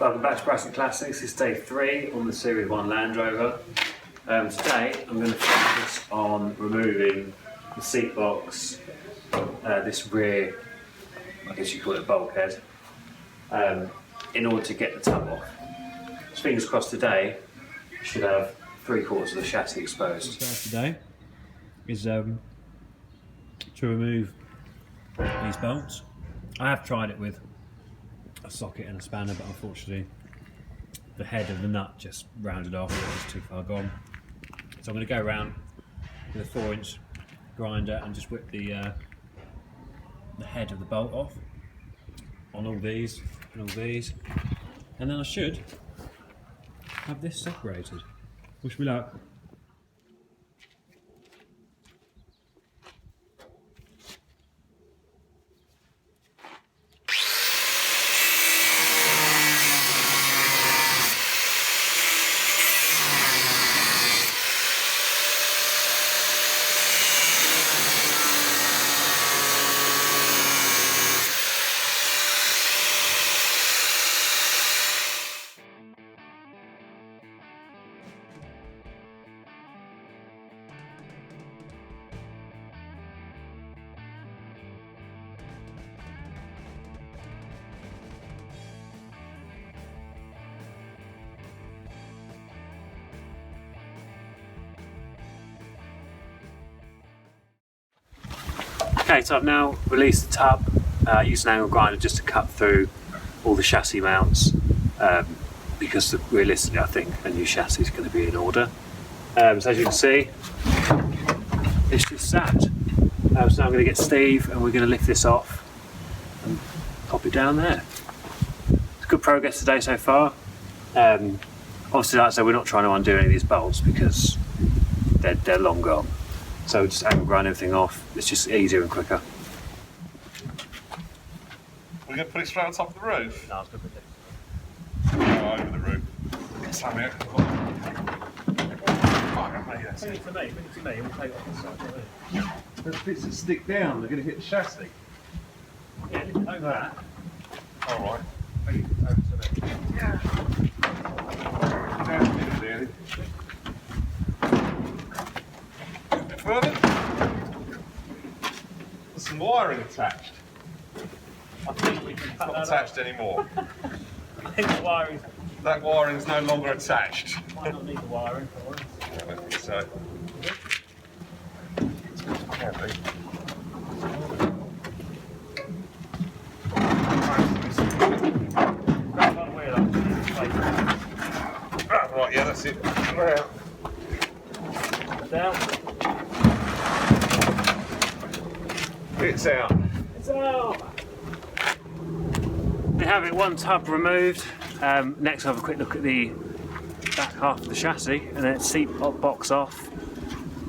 Welcome back to Brassic Classics. It's day 3 on the Series 1 Land Rover. Today I'm going to focus on removing the seat box, this rear, I guess you call it bulkhead, in order to get the tub off. So fingers crossed today I should have 3/4 of the chassis exposed. Today is to remove these bolts. I have tried it with a socket and a spanner, but unfortunately the head of the nut just rounded off, it was too far gone. So I'm going to go around with a 4-inch grinder and just whip the head of the bolt off on all these and all these, and then I should have this separated. Wish me luck. Okay, so I've now released the tub. I used an angle grinder just to cut through all the chassis mounts, because realistically I think a new chassis is going to be in order. So as you can see, it's just sat. So now I'm going to get Steve and we're going to lift this off and pop it down there. It's good progress today so far. Obviously, like I said, we're not trying to undo any of these bolts because they're long gone. So just angle grind everything off. It's just easier and quicker. We're going to put it straight on top of the roof? No, I was going to put it over the roof. Slam it. Bring it to me, and we'll take it off the side. There's bits that stick down, they're going to hit the chassis. Yeah, lift it over that. Alright. Bring it over to me. Yeah. Further? There's some wiring attached. I think we can It's not attached anymore. I think the wiring That wiring's no longer attached. might not need the wiring for us. I don't think so. Can be. Right, yeah, that's it. Down. It's out. It's out. We have it, one tub removed. Next, I'll have a quick look at the back half of the chassis, and then seat box off,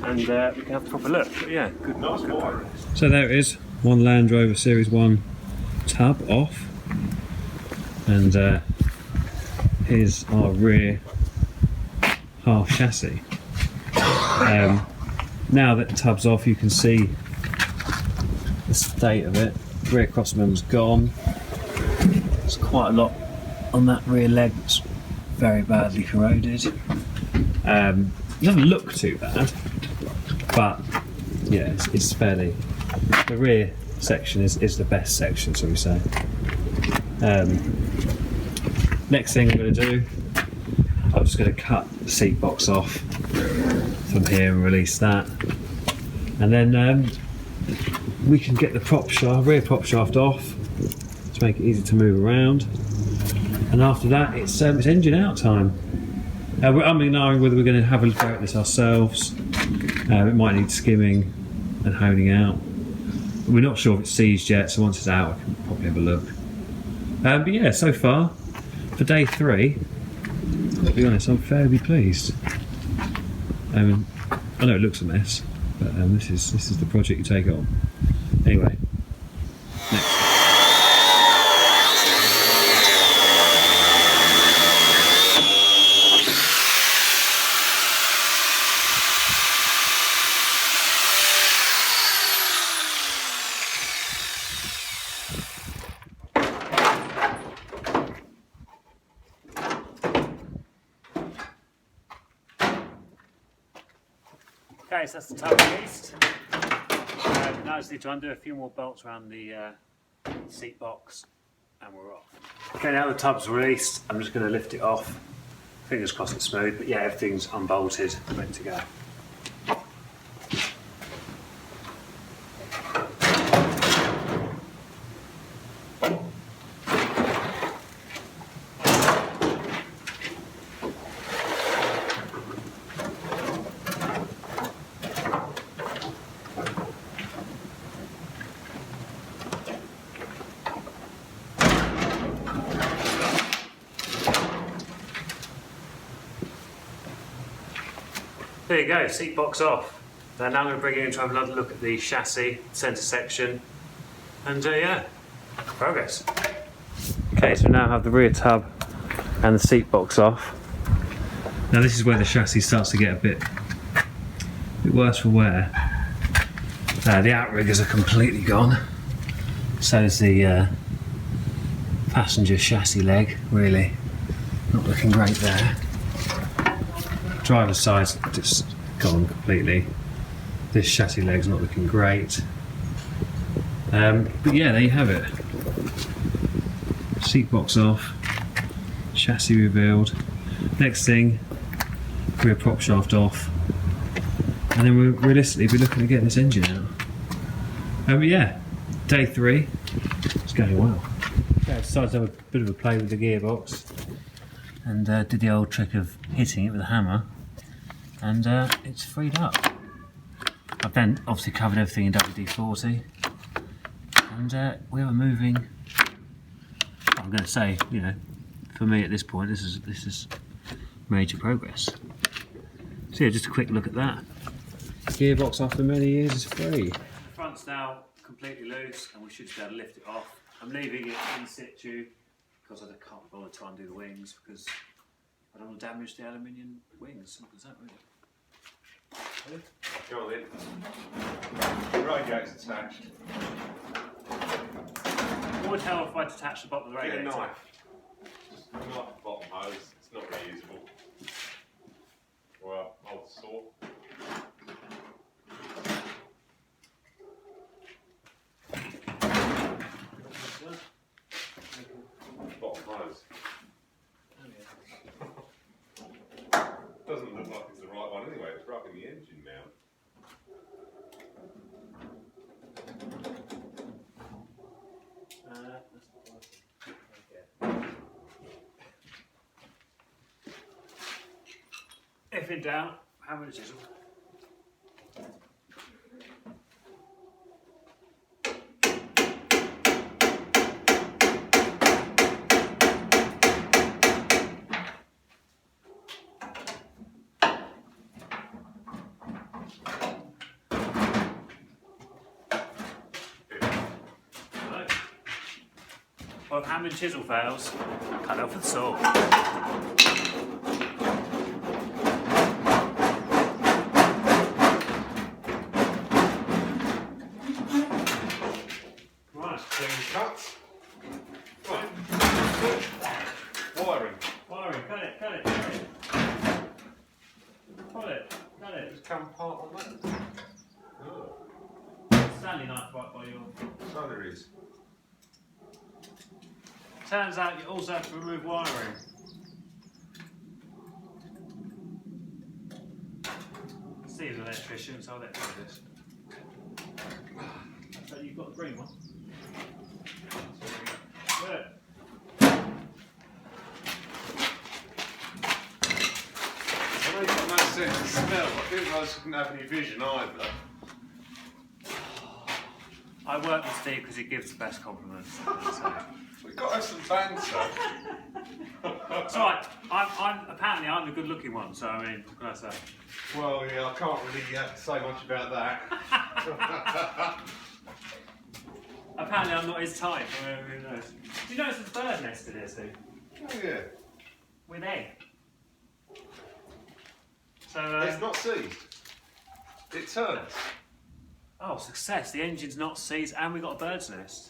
and we can have a proper look. But yeah, good. Nice wiring. So there it is, one Land Rover Series 1 tub off, and here's our rear half chassis. Now that the tub's off, you can see the state of it. Rear crossmember's gone. There's quite a lot on that rear leg that's very badly corroded. It doesn't look too bad, but yeah, it's fairly. The rear section is the best section, shall we say. Next thing I'm going to do, I'm just going to cut the seat box off from here and release that, and then we can get the rear prop shaft off to make it easy to move around. And after that, it's engine out time. I'm ignoring whether we're going to have a look at this ourselves. It might need skimming and honing out. We're not sure if it's seized yet, so once it's out, I can probably have a look. But yeah, so far for day 3, to be honest, I'm fairly pleased. I know it looks a mess, but this is the project you take on. Anyway, next. Okay, so that's the tub released. Now I just need to undo a few more bolts around the seat box and we're off. Okay, now the tub's released, I'm just going to lift it off. Fingers crossed it's smooth, but yeah, everything's unbolted, ready to go. There you go, seat box off. Now I'm going to bring it in to have another look at the chassis, centre section, and yeah, progress. Okay, so we now have the rear tub and the seat box off. Now this is where the chassis starts to get a bit worse for wear. The outriggers are completely gone. So is the passenger chassis leg, really not looking great there. Driver's side's just gone completely. This chassis leg's not looking great. But yeah, there you have it. Seat box off, chassis revealed. Next thing, rear prop shaft off. And then we'll realistically be looking at getting this engine out. But yeah, day 3, it's going well. Okay, I decided to have a bit of a play with the gearbox and did the old trick of hitting it with a hammer, and it's freed up. I've then obviously covered everything in WD-40, and we have a moving, I'm going to say, you know, for me at this point, this is major progress. So yeah, just a quick look at that. Gearbox after many years is free. The front's now completely loose and we should be able to lift it off. I'm leaving it in situ because I can't bother to undo the wings because I don't want to damage the aluminium wings. Simple as that, really. Go on then. Radiator's attached. What would help if I detach the bottom of the radiator? Get a knife. Just a knife at the bottom hose. It's not reusable. Or an old saw. Bottom hose. Doesn't look like it's the right one anyway. It's rubbing the engine now. That's not working. Okay. If in doubt, hammer and chisel. Well, if hammer and chisel fails, cut off with the saw. Right, clean cuts. Right. Wiring. Wiring, cut it. Pull it, cut it. Just come apart on that. Oh. Stanley knife right by your... So there is. Turns out you also have to remove wiring. Steve's an electrician, so I'll let him do this. So you've got the green one. Good. I know you've got no sense of smell. I didn't realise you didn't have any vision either. I work with Steve because he gives the best compliments. So. We've got to have some banter. It's alright. Apparently I'm the good-looking one. So I mean, what can I say? Well, yeah, I can't really say much about that. Apparently I'm not his type. Who knows? Do you notice there's a bird nest in here, Steve? Oh yeah. With egg. So it's not seized. It turns. Oh, success! The engine's not seized, and we got a bird's nest.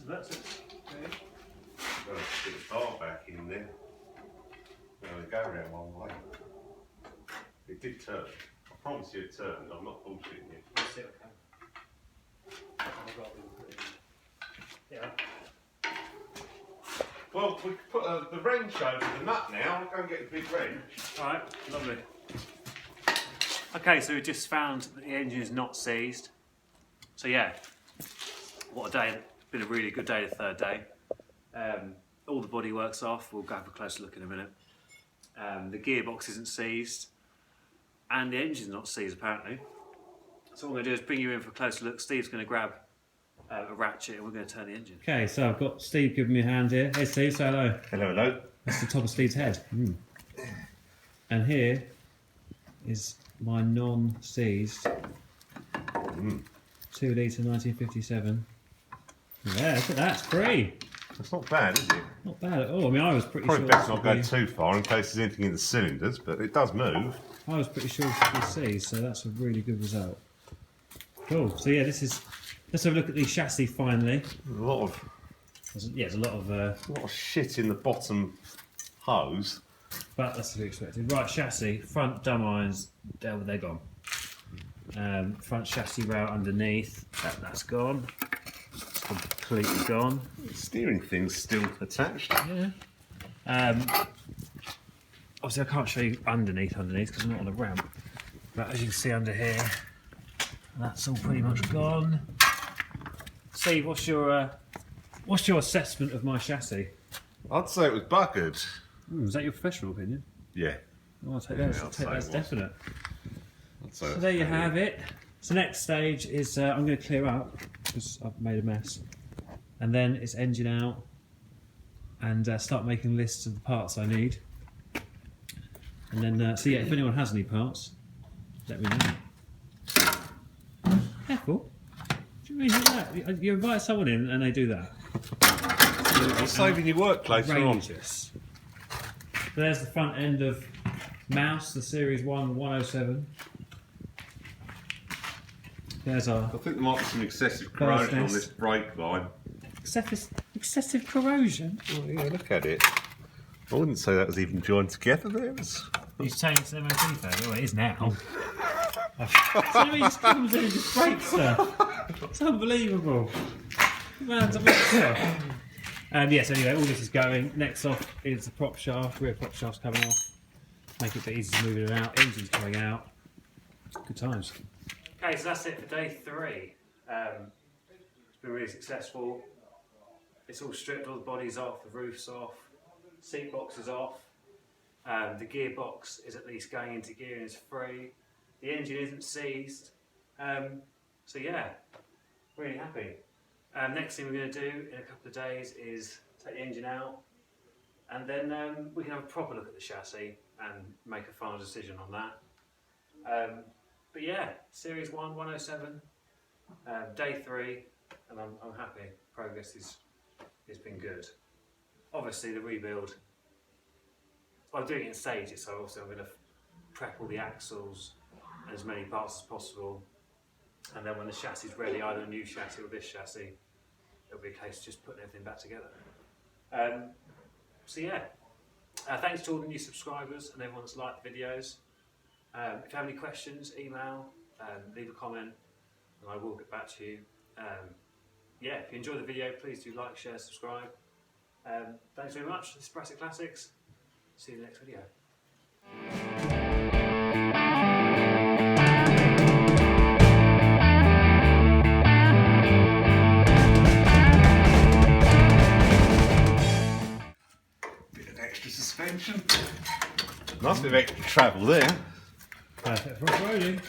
That's it. Well, put the bar back in there. Well, they go around one way. It did turn. I promise you it turned. I'm not bullshitting you. Let's see what yeah. Well, we can put the wrench over the nut now. I'll go and get the big wrench. Alright, lovely. Okay, so we just found that the engine is not seized. So yeah, what a day. It's been a really good day, the third day. All the bodywork's off. We'll go have a closer look in a minute. The gearbox isn't seized. And the engine's not seized apparently. So what I'm going to do is bring you in for a closer look. Steve's going to grab a ratchet and we're going to turn the engine. Okay, so I've got Steve giving me a hand here. Hey Steve, say hello. Hello, hello. That's the top of Steve's head. And here is my non-seized 2 litre 1957. Yeah, look at that, it's free. It's not bad, is it? Not bad at all. I mean, I was pretty Probably sure. best not go too far in case there's anything in the cylinders, but it does move. I was pretty sure it should be seized, so that's a really good result. Cool. So yeah, this is. Let's have a look at the chassis finally. A lot of There's a lot of shit in the bottom hose. but that's to be expected. Right, chassis, front dumb irons, they're gone. Front chassis rail underneath, that's gone. It's completely gone. The steering thing's still attached. Yeah. Obviously, I can't show you underneath because I'm not on a ramp. But as you can see under here, that's all pretty much gone. Steve, what's your assessment of my chassis? I'd say it was buggered. Is that your professional opinion? Yeah. I'll take that. I'll take that as definite. So there you have it. So next stage is I'm going to clear up because I've made a mess, and then it's engine out and start making lists of the parts I need. And then, so yeah, if anyone has any parts, let me know. Careful. What do you mean like that? You invite someone in and they do that. You're saving your work later on. Outrageous. So there's the front end of Mouse, the Series 1 107. There's our I think there might be some excessive corrosion on this brake line. excessive corrosion. Oh, yeah, look at it. I wouldn't say that was even joined together. There was. He's saying it's MOT failure. Well, it is now. So he just comes in and just breaks stuff. It's unbelievable. Man's a mixer. Yes, anyway, all this is going. Next off is the prop shaft. Rear prop shaft's coming off. Make it a bit easy to move it out. Engine's coming out. Good times. Okay, so that's it for day 3. It's been really successful. It's all stripped, all the body's off, the roof's off, seat box is off. The gearbox is at least going into gear and is free. The engine isn't seized. So yeah, really happy. Next thing we're going to do in a couple of days is take the engine out, and then we can have a proper look at the chassis and make a final decision on that. But yeah, Series 1 107, day 3, and I'm happy. Progress has been good. Obviously the rebuild, I'm doing it in stages, so also I'm going to prep all the axles and as many parts as possible, and then when the chassis is ready, either a new chassis or this chassis, it'll be a case of just putting everything back together. So yeah, thanks to all the new subscribers and everyone that's liked the videos. If you have any questions, email, leave a comment, and I will get back to you. Yeah, if you enjoyed the video, please do like, share, subscribe. Thanks very much. This is Brassic Classics. See you in the next video. Bit of extra suspension. Nice bit of extra travel there. Perfect for off-roading.